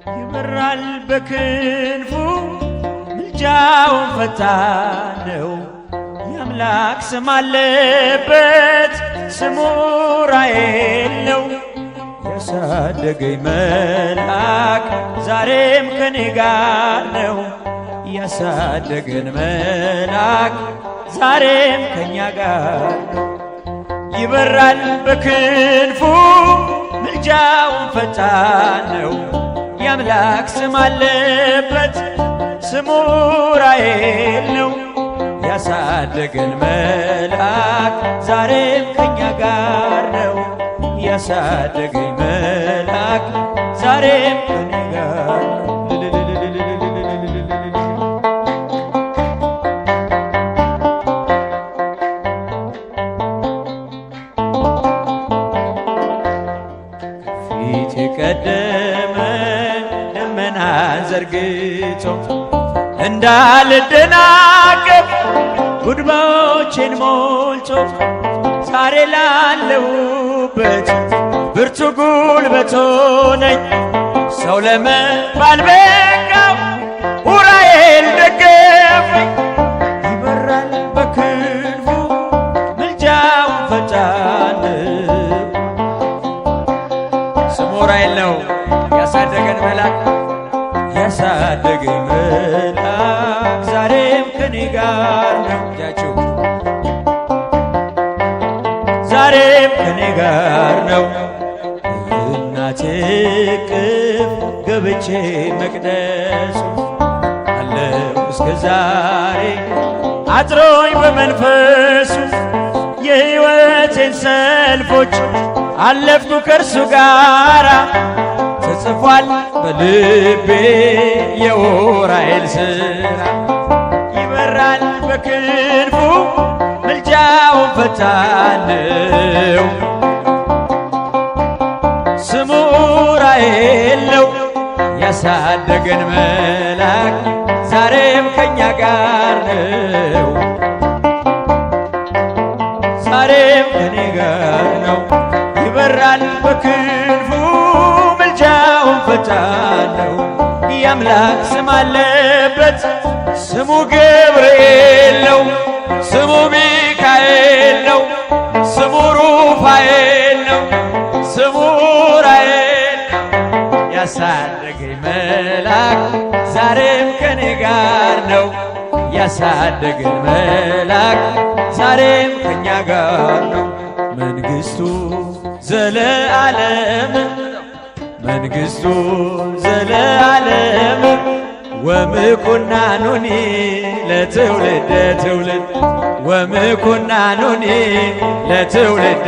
ይበራል በክንፉ ምልጃውን ፈጣን ነው። የአምላክ ስም አለበት ስሙ ራሔል ነው። ያሳደገኝ መልአክ ዛሬም ከኔ ጋር ነው። ያሳደገን መልአክ ዛሬም ከኛ ጋር ነው። ይበራል በክንፉ ምልጃውን ፈጣን ነው። የአምላክ ስም አለበት ስሙ ራሔል ነው። ያሳደገን መልአክ ዛሬም ከኛ ጋር ነው። ያሳደገኝ መልአክ ዛሬም ከኔ ጋር ነው። ፊት የቀደመ ደመና ዘርግቶ እንዳልደናቀፍ ጉድባዎቼን ሞልቶ ዛሬ ላለሁበት ብርቱ ጉልበት ሆነኝ። ሰው ለመባል በቃው ራሔል ደገፈኝ። ይበራል በክንፉ ምልጃውን ፈጣን ስሙ ራሔል ነው። ያሳደገን መልአክ ያሳደገኝ መልአክ ዛሬም ከኔ ጋር ነው። እጃችሁ ዛሬም ከኔ ጋር ነው። እናቴ እቅፍ ገብቼ መቅደሱ አለው እስከ ዛሬ አጥሮኝ በመንፈሱ የሕይወቴን ሰልፎች አለፍኩ ከእርሱ ጋራ ተጽፏል በልቤ የኡራኤል ሥራ። ይበራል በክንፉ ምልጃውን ፈጣን ነው። ስሙ ራሔል ነው። ያሳደገን መልአክ ዛሬም ከኛ ጋር ነው። ዛሬም ከኔ ጋር ነው። ይበራል በክንፉ ምልጃውን ፈጣን ነው። የአምላክ ስም አለበት ስሙ ገብርኤል ነው። ስሙ ሚካኤል ነው። ስሙ ሩፋኤል ነው። ስሙ ራሔል ነው። ያሳደገኝ መልአክ ዛሬም ከኔ ጋር ነው። ያሳደገን መልአክ ዛሬም ከኛ ጋር ነው። መንግሥቱ ዘለዓለም መንግሥቱ ዘለዓለም ወምኩናኑኒ ለትውልደ ትውልድ ወምኩናኑኒ ለትውልደ